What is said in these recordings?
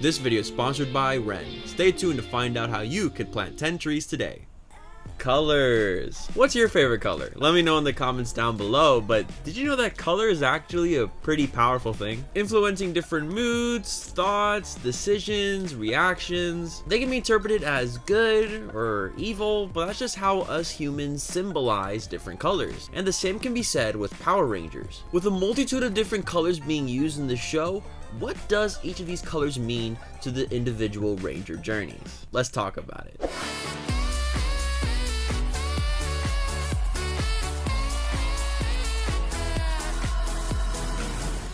This video is sponsored by Wren. Stay tuned to find out how you can plant 10 trees today. Colors. What's your favorite color? Let me know in the comments down below, but did you know that color is actually a pretty powerful thing? Influencing different moods, thoughts, decisions, reactions. They can be interpreted as good or evil, but that's just how us humans symbolize different colors. And the same can be said with Power Rangers. With a multitude of different colors being used in the show, what does each of these colors mean to the individual Ranger journeys? Let's talk about it.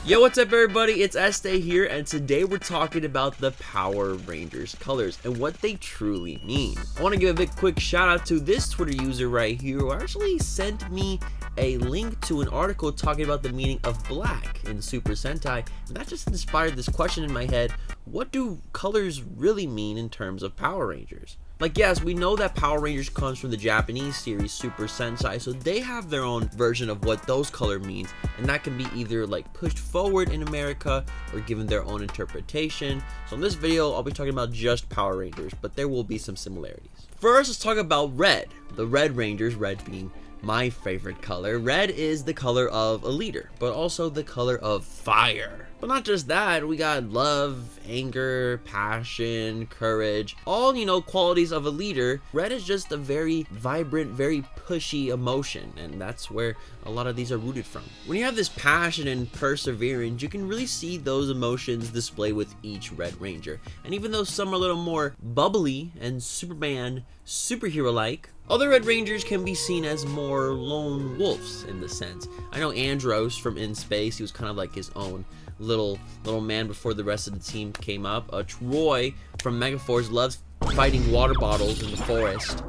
Yo, what's up everybody, it's Este here, and today we're talking about the Power Rangers colors and what they truly mean. I want to give a big quick shout out to this Twitter user right here who actually sent me a link to an article talking about the meaning of black in Super Sentai, and that just inspired this question in my head: what do colors really mean in terms of Power Rangers? Like, yes, we know that Power Rangers comes from the Japanese series Super Sentai, so they have their own version of what those color means, and that can be either like pushed forward in America or given their own interpretation. So in this video, I'll be talking about just Power Rangers, but there will be some similarities. First, let's talk about red. The Red Rangers, red being my favorite color. Red is the color of a leader, but also the color of fire. But not just that, we got love, anger, passion, courage, all, qualities of a leader. Red is just a very vibrant, very pushy emotion, and that's where a lot of these are rooted from. When you have this passion and perseverance, you can really see those emotions displayed with each Red Ranger. And even though some are a little more bubbly and Superman, superhero-like, other Red Rangers can be seen as more lone wolves in the sense. I know Andros from In Space, he was kind of like his own little man before the rest of the team came up. Troy from Megaforce loves fighting water bottles in the forest.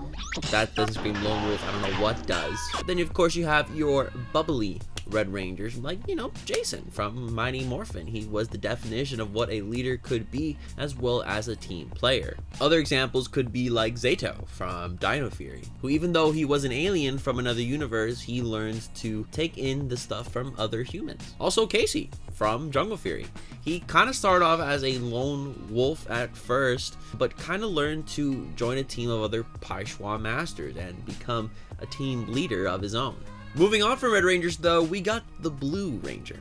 That doesn't scream lone wolf, I don't know what does. Then of course you have your bubbly Red Rangers, like, Jason from Mighty Morphin. He was the definition of what a leader could be, as well as a team player. Other examples could be like Zato from Dino Fury, who, even though he was an alien from another universe, he learns to take in the stuff from other humans. Also Casey from Jungle Fury. He kind of started off as a lone wolf at first, but kind of learned to join a team of other Paishwa masters and become a team leader of his own. Moving on from Red Rangers though, we got the Blue Ranger.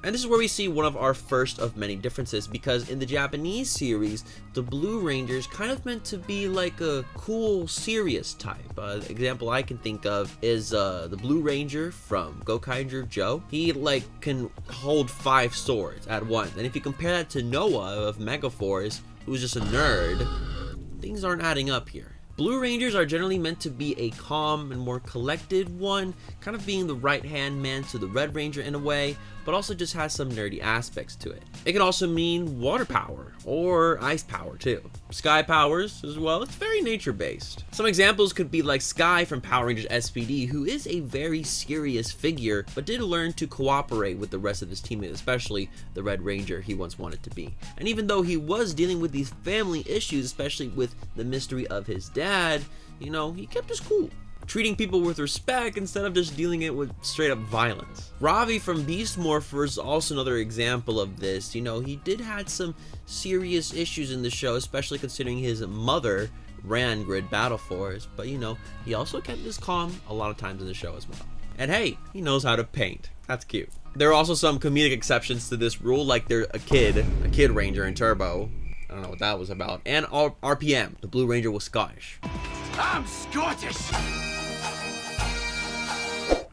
And this is where we see one of our first of many differences, because in the Japanese series, the Blue Rangers kind of meant to be like a cool, serious type. The example I can think of is the Blue Ranger from Gokaiger Joe. He can hold 5 swords at once. And if you compare that to Noah of Megaforce, who's just a nerd, things aren't adding up here. Blue Rangers are generally meant to be a calm and more collected one, kind of being the right-hand man to the Red Ranger in a way, but also just has some nerdy aspects to it. It can also mean water power, or ice power too. Sky powers as well, it's very nature-based. Some examples could be like Sky from Power Rangers SPD, who is a very serious figure, but did learn to cooperate with the rest of his teammates, especially the Red Ranger he once wanted to be. And even though he was dealing with these family issues, especially with the mystery of his dad, he kept his cool, treating people with respect instead of just dealing it with straight up violence. Ravi from Beast Morpher is also another example of this. He did had some serious issues in the show, especially considering his mother ran Grid Battle Force, but he also kept his calm a lot of times in the show as well. And hey, he knows how to paint. That's cute. There are also some comedic exceptions to this rule, like there's a kid Ranger in Turbo. I don't know what that was about. And RPM, the Blue Ranger, was Scottish. I'm Scottish!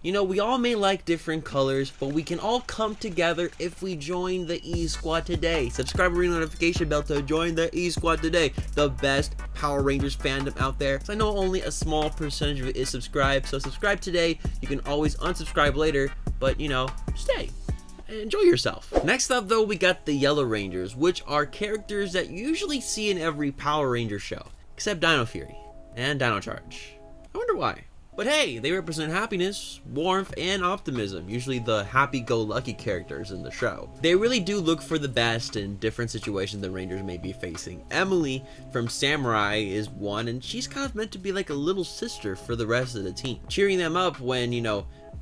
We all may like different colors, but we can all come together if we join the E-Squad today. Subscribe and ring the notification bell to join the E-Squad today, the best Power Rangers fandom out there. So I know only a small percentage of it is subscribed, so subscribe today. You can always unsubscribe later, but stay. Enjoy yourself. Next up though, we got the Yellow Rangers, which are characters that you usually see in every Power Ranger show, except Dino Fury and Dino Charge. I wonder why. But hey, they represent happiness, warmth, and optimism, usually the happy-go-lucky characters in the show. They really do look for the best in different situations the Rangers may be facing. Emily from Samurai is one, and she's kind of meant to be like a little sister for the rest of the team, cheering them up when,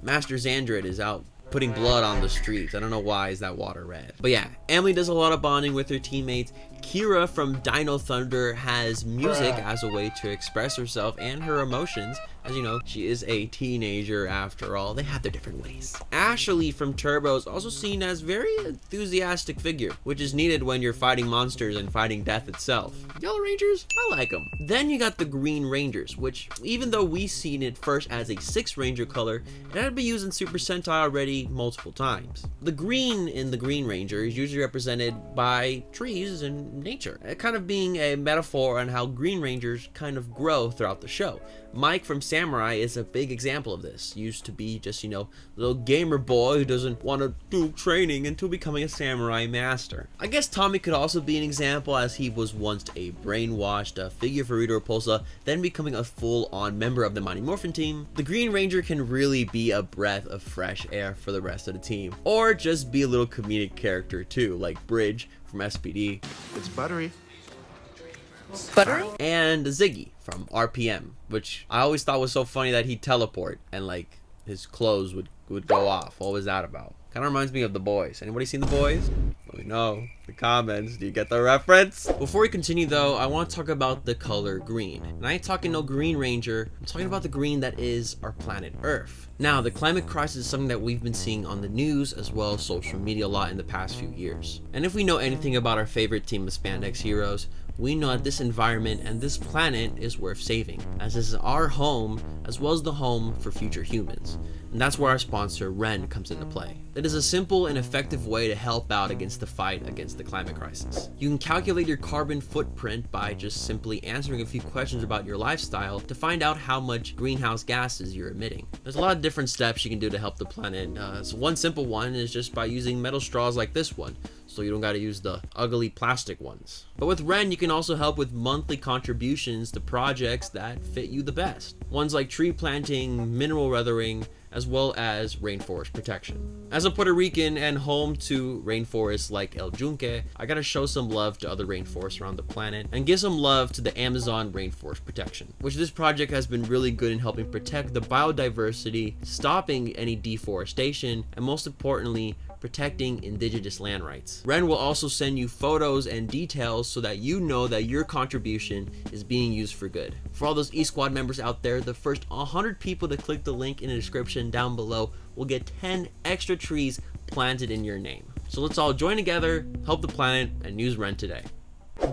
Master Xandrid is out putting blood on the streets. I don't know why is that water red. But yeah, Emily does a lot of bonding with her teammates, Kira from Dino Thunder has music as a way to express herself and her emotions. As you know, she is a teenager after all. They have their different ways. Ashley from Turbo is also seen as very enthusiastic figure, which is needed when you're fighting monsters and fighting death itself. Yellow Rangers, I like them. Then you got the Green Rangers, which even though we seen it first as a 6 Ranger color, it had been used in Super Sentai already multiple times. The green in the Green Ranger is usually represented by trees and nature, kind of being a metaphor on how Green Rangers kind of grow throughout the show. Mike from Samurai is a big example of this. Used to be just, you know, a little gamer boy who doesn't want to do training until becoming a samurai master. I guess Tommy could also be an example, as he was once a brainwashed figure for Rita Repulsa, then becoming a full-on member of the Mighty Morphin team. The Green Ranger can really be a breath of fresh air for the rest of the team, or just be a little comedic character too, like Bridge from SPD. It's buttery. Buttery? And Ziggy from RPM, which I always thought was so funny that he'd teleport and like his clothes would go off. What was that about? Kind of reminds me of The Boys. Anybody seen The Boys? Let me know. The comments. Do you get the reference? Before we continue though, I want to talk about the color green. And I ain't talking no Green Ranger. I'm talking about the green that is our planet Earth. Now, the climate crisis is something that we've been seeing on the news as well as social media a lot in the past few years. And if we know anything about our favorite team of spandex heroes, we know that this environment and this planet is worth saving, as this is our home as well as the home for future humans. And that's where our sponsor Ren comes into play. It is a simple and effective way to help out against the fight against the climate crisis. You can calculate your carbon footprint by just simply answering a few questions about your lifestyle to find out how much greenhouse gases you're emitting. There's a lot of different steps you can do to help the planet. So one simple one is just by using metal straws like this one, so you don't got to use the ugly plastic ones. But with Ren, you can also help with monthly contributions to projects that fit you the best. Ones like tree planting, mineral weathering, as well as rainforest protection. As a Puerto Rican and home to rainforests like El Yunque, I gotta show some love to other rainforests around the planet and give some love to the Amazon rainforest protection, which this project has been really good in helping protect the biodiversity, stopping any deforestation, and most importantly, protecting indigenous land rights. Ren will also send you photos and details so that you know that your contribution is being used for good. For all those E-Squad members out there, the first 100 people to click the link in the description down below will get 10 extra trees planted in your name. So let's all join together, help the planet, and use Ren today.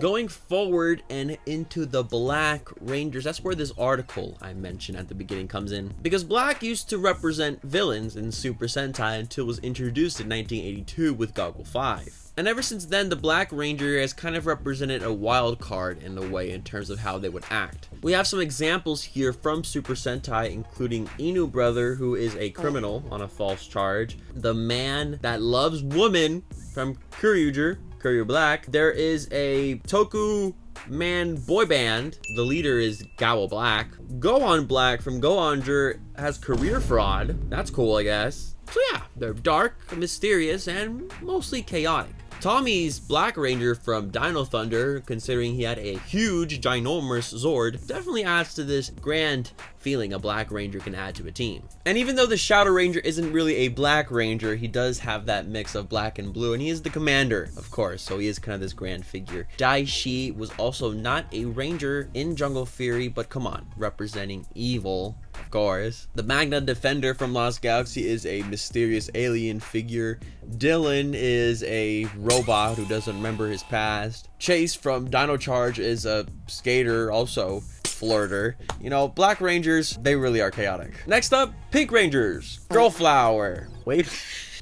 Going forward and into the Black Rangers, that's where this article I mentioned at the beginning comes in. Because black used to represent villains in Super Sentai until it was introduced in 1982 with Goggle 5. And ever since then, the Black Ranger has kind of represented a wild card in a way in terms of how they would act. We have some examples here from Super Sentai, including Inu Brother, who is a criminal on a false charge, the man that loves women from Kyryuger Black. There is a Toku man boy band. The leader is Gowl Black. Gohan Black from Gohanger has career fraud. That's cool, I guess. So yeah, they're dark, mysterious, and mostly chaotic. Tommy's Black Ranger from Dino Thunder, considering he had a huge, ginormous Zord, definitely adds to this grand feeling a Black Ranger can add to a team. And even though the Shadow Ranger isn't really a Black Ranger, he does have that mix of black and blue, and he is the commander, of course, so he is kind of this grand figure. Daishi was also not a Ranger in Jungle Fury, but come on, representing evil. Of course. The Magna Defender from Lost Galaxy is a mysterious alien figure. Dylan is a robot who doesn't remember his past. Chase from Dino Charge is a skater, also flirter. You know, Black Rangers, they really are chaotic. Next up, Pink Rangers, Girl Flower. Wait.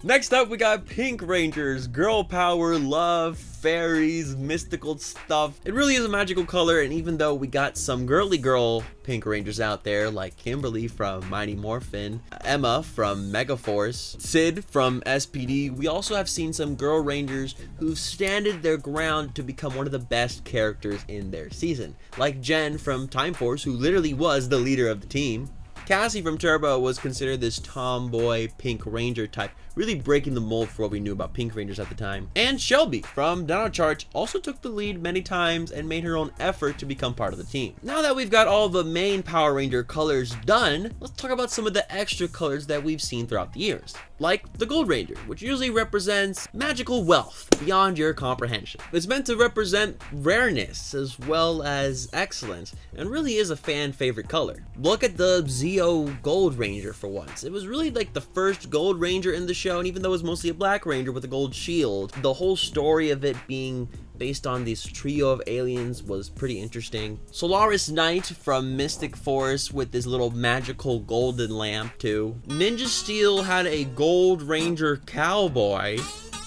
Next up, we got Pink Rangers, girl power, love, fairies, mystical stuff. It really is a magical color, and even though we got some girly girl Pink Rangers out there, like Kimberly from Mighty Morphin, Emma from Megaforce, Sid from SPD, we also have seen some girl Rangers who've standed their ground to become one of the best characters in their season, like Jen from Time Force, who literally was the leader of the team. Cassie from Turbo was considered this tomboy Pink Ranger type really breaking the mold for what we knew about Pink Rangers at the time. And Shelby from Dino Charge also took the lead many times and made her own effort to become part of the team. Now that we've got all the main Power Ranger colors done, let's talk about some of the extra colors that we've seen throughout the years. Like the Gold Ranger, which usually represents magical wealth beyond your comprehension. It's meant to represent rareness as well as excellence, and really is a fan favorite color. Look at the Zeo Gold Ranger for once. It was really like the first Gold Ranger in the show, and even though it was mostly a Black Ranger with a gold shield, the whole story of it being based on this trio of aliens was pretty interesting. Solaris Knight from Mystic Force with this little magical golden lamp too. Ninja Steel had a Gold Ranger cowboy.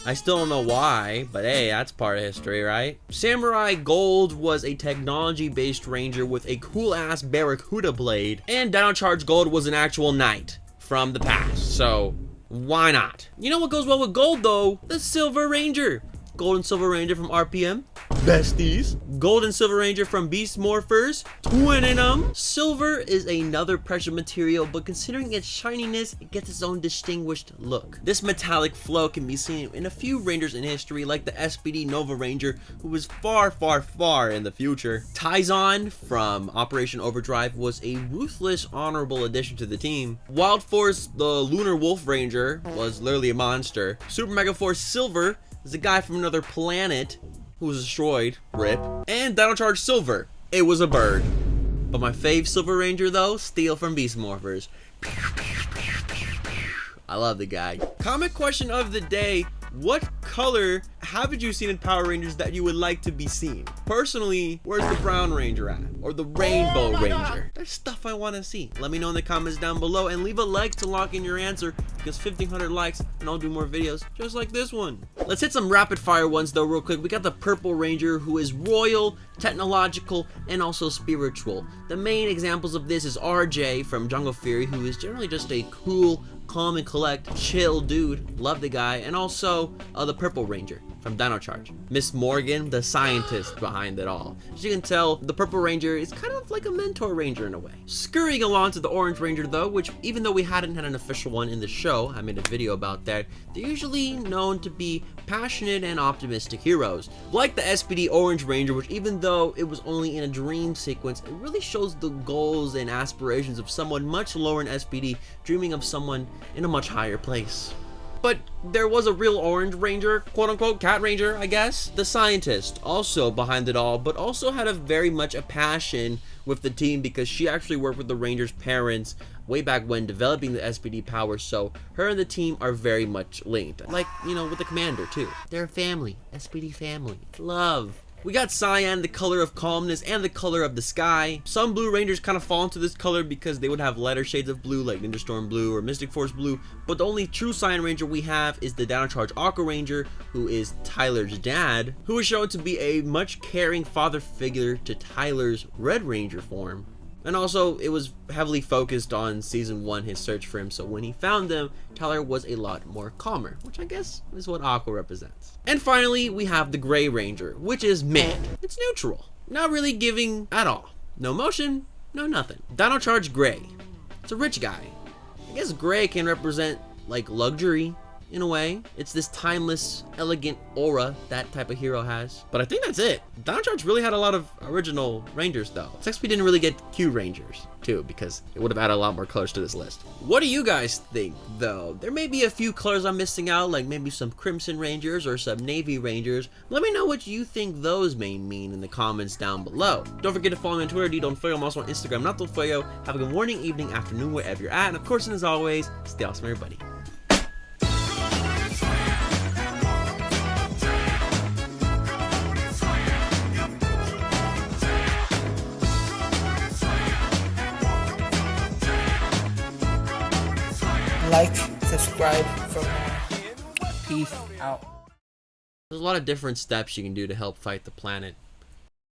I still don't know why, but hey, that's part of history, right? Samurai Gold was a technology-based ranger with a cool-ass Barracuda blade, and Dino Charge Gold was an actual knight from the past, so why not? You know what goes well with gold though? The Silver Ranger. Gold and Silver Ranger from RPM, besties. Gold and Silver Ranger from Beast Morphers, twinning them. Silver is another precious material, but considering its shininess, it gets its own distinguished look. This metallic flow can be seen in a few Rangers in history, like the SPD Nova Ranger, who was far, far, far in the future. Tyzon from Operation Overdrive was a ruthless, honorable addition to the team. Wild Force, the Lunar Wolf Ranger, was literally a monster. Super Mega Force Silver is a guy from another planet who was destroyed, rip. And Dino Charge Silver, it was a bird. But my fave Silver Ranger though, Steel from Beast Morphers. I love the guy. Comment question of the day: what color haven't you seen in Power Rangers that you would like to be seen? Personally, where's the Brown Ranger at? Or the Rainbow Ranger? There's stuff I want to see. Let me know in the comments down below, and leave a like to lock in your answer, because 1,500 likes and I'll do more videos just like this one. Let's hit some rapid fire ones though real quick. We got the Purple Ranger, who is royal, technological, and also spiritual. The main examples of this is RJ from Jungle Fury, who is generally just a cool, calm and collect, chill dude. Love the guy. And also the Purple Ranger from Dino Charge, Miss Morgan, the scientist behind it all. As you can tell, the Purple Ranger is kind of like a mentor ranger in a way. Scurrying along to the Orange Ranger though, which even though we hadn't had an official one in the show, I made a video about that, they're usually known to be passionate and optimistic heroes. Like the SPD Orange Ranger, which even though it was only in a dream sequence, it really shows the goals and aspirations of someone much lower in SPD, dreaming of someone in a much higher place. But there was a real Orange Ranger, quote unquote Cat Ranger, I guess. The scientist, also behind it all, but also had a very much a passion with the team, because she actually worked with the Rangers' parents way back when developing the SPD powers, so her and the team are very much linked. Like, you know, with the commander too. They're a family, SPD family. Love. We got cyan, the color of calmness and the color of the sky. Some Blue Rangers kind of fall into this color because they would have lighter shades of blue like Ninja Storm Blue or Mystic Force Blue, but the only true cyan ranger we have is the Dino Charge Aqua Ranger, who is Tyler's dad, who is shown to be a much caring father figure to Tyler's Red Ranger form. And also, it was heavily focused on season 1, his search for him, so when he found them, Tyler was a lot more calmer, which I guess is what Aqua represents. And finally, we have the Gray Ranger, which is mid. It's neutral, not really giving at all. No motion, no nothing. Dino Charge Gray. It's a rich guy. I guess gray can represent like luxury in a way. It's this timeless, elegant aura that type of hero has. But I think that's it. Dino Charge really had a lot of original Rangers though. Except we didn't really get Q Rangers too, because it would have added a lot more colors to this list. What do you guys think though? There may be a few colors I'm missing out, like maybe some Crimson Rangers or some Navy Rangers. Let me know what you think those may mean in the comments down below. Don't forget to follow me on Twitter, ddonfuego. I'm also on Instagram, @donfuego. Have a good morning, evening, afternoon, wherever you're at. And of course, and as always, stay awesome, everybody. Like, subscribe for more. Peace out. There's a lot of different steps you can do to help fight the planet.